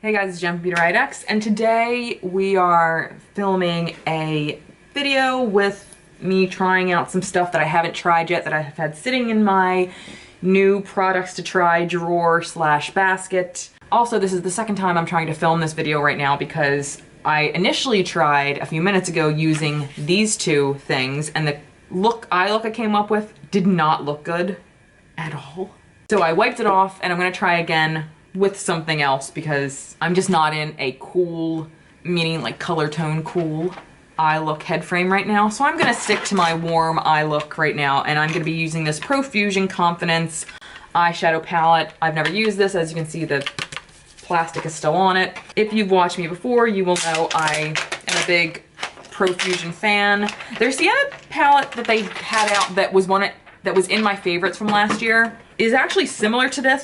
Hey guys, it's Jen from beautyriotx, and today we are filming a video with me trying out some stuff that I haven't tried yet that I have had sitting in my new products to try drawer slash basket. Also, this is the second time I'm trying to film this video right now because I initially tried a few minutes ago using these two things, and the eye look I came up with did not look good at all. So I wiped it off and I'm gonna try again with something else because I'm just not in a cool, meaning like color tone cool eye look head frame right now. So I'm gonna stick to my warm eye look right now, and I'm gonna be using this Profusion Confidence eyeshadow palette. I've never used this. As you can see, the plastic is still on it. If you've watched me before, you will know I am a big Profusion fan. There's the other palette that they had out that was in my favorites from last year. It is actually similar to this,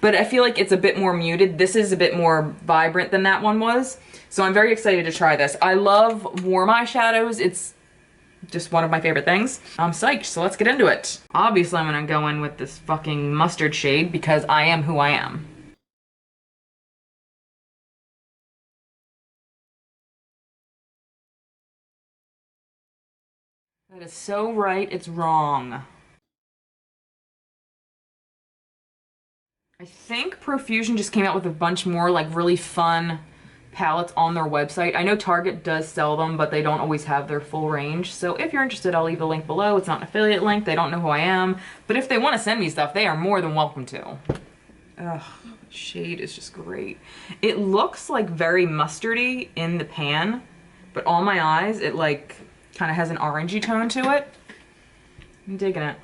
but I feel like it's a bit more muted. This is a bit more vibrant than that one was. So I'm very excited to try this. I love warm eyeshadows. It's just one of my favorite things. I'm psyched, so let's get into it. Obviously, I'm gonna go in with this fucking mustard shade because I am who I am. That is so right, it's wrong. I think Profusion just came out with a bunch more like really fun palettes on their website. I know Target does sell them, but they don't always have their full range. So if you're interested, I'll leave a link below. It's not an affiliate link. They don't know who I am. But if they want to send me stuff, they are more than welcome to. Ugh, shade is just great. It looks like very mustardy in the pan, but on my eyes, it like kind of has an orangey tone to it. I'm digging it.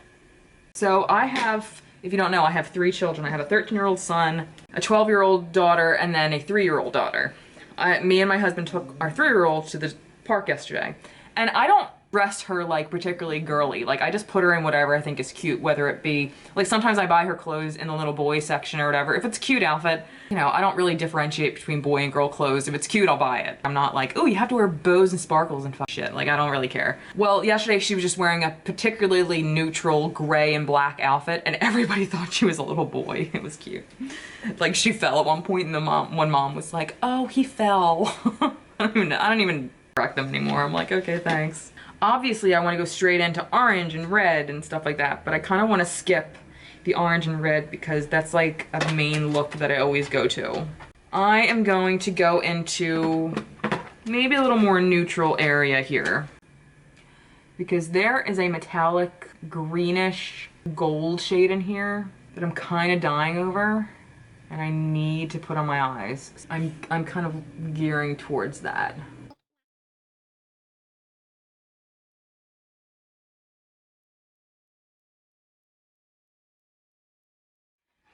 So I have, if you don't know, I have 3 children. I have a 13-year-old son, a 12-year-old daughter, and then a 3-year-old daughter. Me and my husband took our 3-year-old to the park yesterday, and I don't dress her like particularly girly. Like, I just put her in whatever I think is cute, whether it be, like, sometimes I buy her clothes in the little boy section or whatever. If it's a cute outfit, you know, I don't really differentiate between boy and girl clothes. If it's cute, I'll buy it. I'm not like, oh, you have to wear bows and sparkles and shit. Like, I don't really care. Well, yesterday she was just wearing a particularly neutral gray and black outfit, and everybody thought she was a little boy. It was cute. Like, she fell at one point, and one mom was like, oh, he fell. I don't even correct them anymore. I'm like, okay, thanks. Obviously, I want to go straight into orange and red and stuff like that, but I kind of want to skip the orange and red because that's like a main look that I always go to. I am going to go into maybe a little more neutral area here because there is a metallic greenish gold shade in here that I'm kind of dying over and I need to put on my eyes. I'm kind of gearing towards that.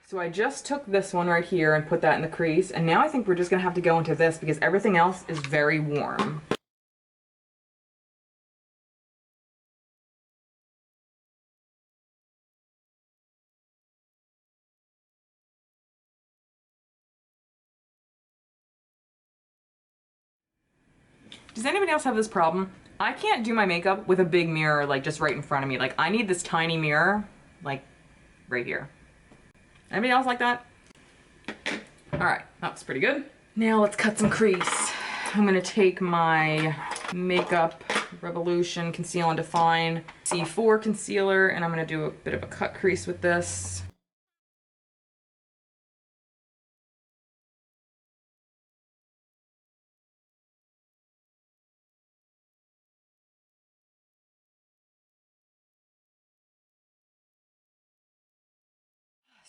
So I just took this one right here and put that in the crease, and now I think we're just gonna have to go into this because everything else is very warm. Does anybody else have this problem? I can't do my makeup with a big mirror like just right in front of me. Like, I need this tiny mirror like right here. Anybody else like that? Alright, that was pretty good. Now let's cut some crease. I'm gonna take my Makeup Revolution Conceal and Define C4 concealer, and I'm gonna do a bit of a cut crease with this.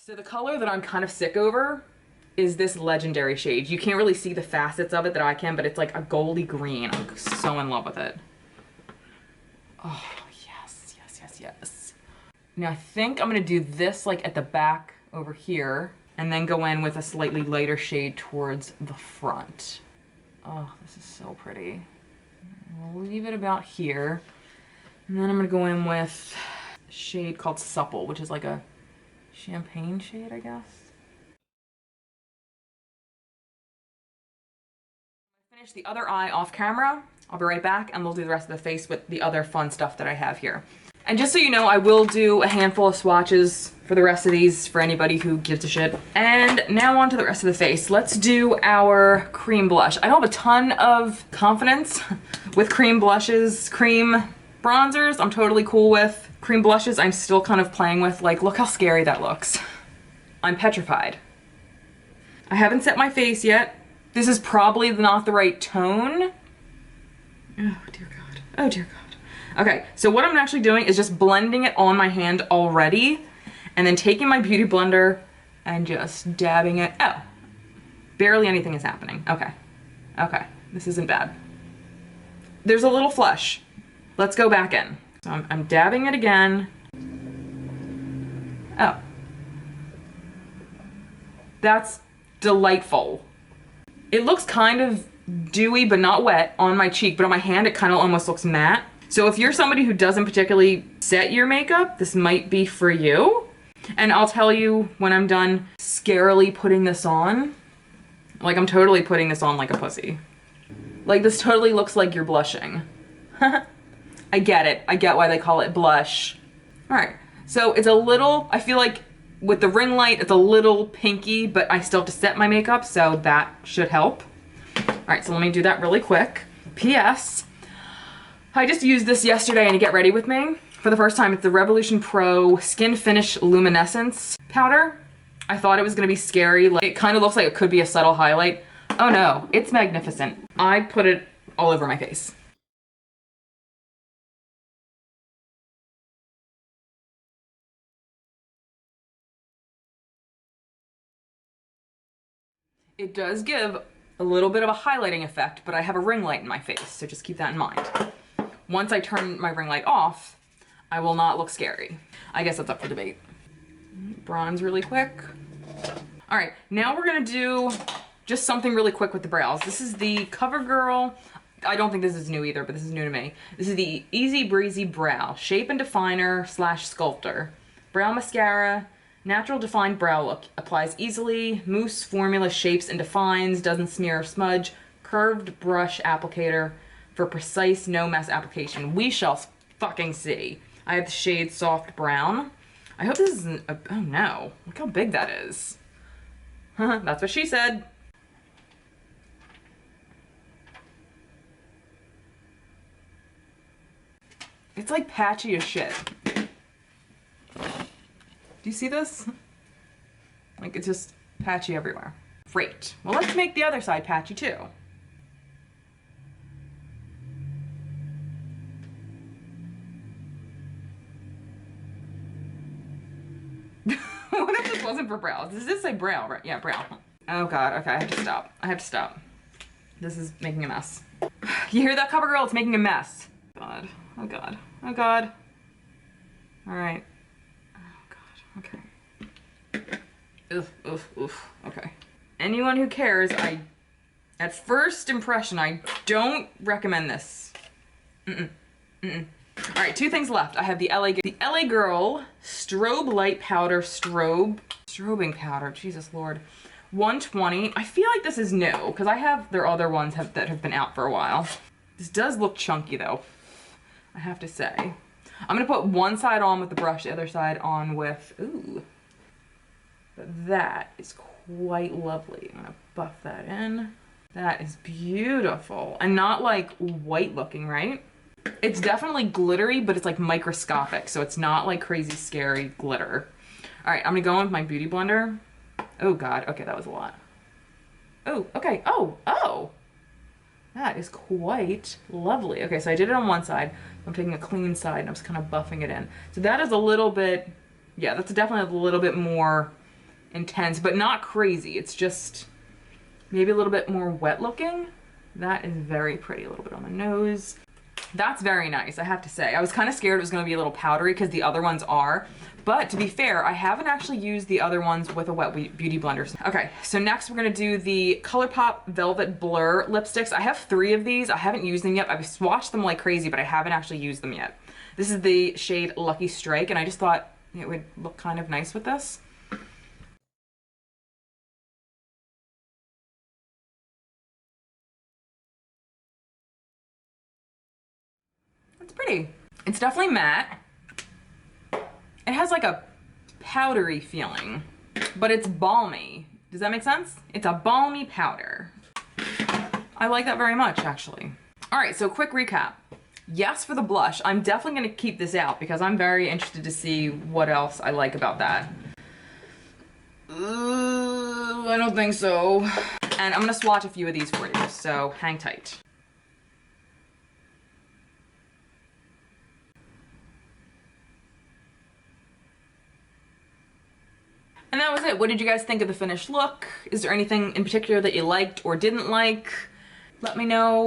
So the color that I'm kind of sick over is this legendary shade. You can't really see the facets of it that I can, but it's like a goldy green. I'm so in love with it. Oh, yes, yes, yes, yes. Now I think I'm gonna do this like at the back over here, and then go in with a slightly lighter shade towards the front. Oh, this is so pretty. I'll leave it about here. And then I'm gonna go in with a shade called Supple, which is like a champagne shade, I guess. Finish the other eye off camera. I'll be right back and we'll do the rest of the face with the other fun stuff that I have here. And just so you know, I will do a handful of swatches for the rest of these for anybody who gives a shit. And now on to the rest of the face. Let's do our cream blush. I don't have a ton of confidence with cream blushes. Cream bronzers, I'm totally cool with. Cream blushes, I'm still kind of playing with. Like, look how scary that looks. I'm petrified. I haven't set my face yet. This is probably not the right tone. Oh, dear God. Oh, dear God. Okay, so what I'm actually doing is just blending it on my hand already, and then taking my beauty blender and just dabbing it. Oh, barely anything is happening. Okay, okay, this isn't bad. There's a little flush. Let's go back in. So I'm dabbing it again. Oh, that's delightful. It looks kind of dewy but not wet on my cheek, but on my hand it kind of almost looks matte. So if you're somebody who doesn't particularly set your makeup, this might be for you. And I'll tell you when I'm done scarily putting this on. Like, I'm totally putting this on like a pussy. Like, this totally looks like you're blushing. I get it. I get why they call it blush. All right, so it's a little, I feel like with the ring light, it's a little pinky, but I still have to set my makeup, so that should help. All right, so let me do that really quick. P.S. I just used this yesterday and to get ready with me. For the first time, it's the Revolution Pro Skin Finish Luminescence powder. I thought it was gonna be scary. Like, it kind of looks like it could be a subtle highlight. Oh no, it's magnificent. I put it all over my face. It does give a little bit of a highlighting effect, but I have a ring light in my face, so just keep that in mind. Once I turn my ring light off, I will not look scary. I guess that's up for debate. Bronze really quick. All right, now we're gonna do just something really quick with the brows. This is the CoverGirl. I don't think this is new either, but this is new to me. This is the Easy Breezy Brow Shape and Definer / Sculptor. Brow mascara, natural defined brow look. Applies easily, mousse formula shapes and defines, doesn't smear or smudge. Curved brush applicator for precise no mess application. We shall fucking see. I have the shade Soft Brown. I hope this isn't a, oh no, look how big that is. That's what she said. It's like patchy as shit. Do you see this? Like, it's just patchy everywhere. Great. Well, let's make the other side patchy too. What if this wasn't for brows? Does this say brow, right? Yeah, brow. Oh God, okay, I have to stop. I have to stop. This is making a mess. You hear that, CoverGirl? It's making a mess. God, oh God, oh God. All right. Oh God, okay. Oof, oof, oof, okay. Anyone who cares, at first impression, I don't recommend this. All right, two things left. I have the LA Girl Strobe Light Powder Strobing Powder. Jesus Lord, 120. I feel like this is new because I have their other ones that have been out for a while. This does look chunky though, I have to say. I'm gonna put one side on with the brush, the other side on with, ooh. But that is quite lovely. I'm gonna buff that in. That is beautiful and not like white looking, right? It's definitely glittery, but it's like microscopic, so it's not like crazy scary glitter. All right, I'm gonna go in with my beauty blender. Oh God, okay, that was a lot. Oh, okay, oh. That is quite lovely. Okay, so I did it on one side. I'm taking a clean side and I'm just kind of buffing it in. So that is a little bit, yeah, that's definitely a little bit more intense, but not crazy. It's just maybe a little bit more wet looking. That is very pretty. A little bit on the nose. That's very nice, I have to say. I was kind of scared it was going to be a little powdery because the other ones are. But to be fair, I haven't actually used the other ones with a wet beauty blender. Okay, so next we're going to do the ColourPop Velvet Blur lipsticks. I have 3 of these. I haven't used them yet. I've swatched them like crazy, but I haven't actually used them yet. This is the shade Lucky Strike, and I just thought it would look kind of nice with this. It's pretty. It's definitely matte. it has like a powdery feeling, but it's balmy. Does that make sense? It's a balmy powder. I like that very much, actually. All right, so quick recap. Yes, for the blush. I'm definitely gonna keep this out because I'm very interested to see what else I like about that. I don't think so. And I'm gonna swatch a few of these for you, so hang tight. And that was it. What did you guys think of the finished look? Is there anything in particular that you liked or didn't like? Let me know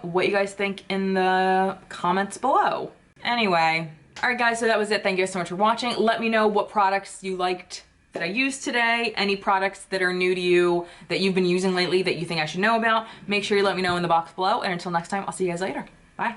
what you guys think in the comments below. Anyway, all right guys, so that was it. Thank you guys so much for watching. Let me know what products you liked that I used today, any products that are new to you that you've been using lately that you think I should know about. Make sure you let me know in the box below, and until next time, I'll see you guys later. Bye.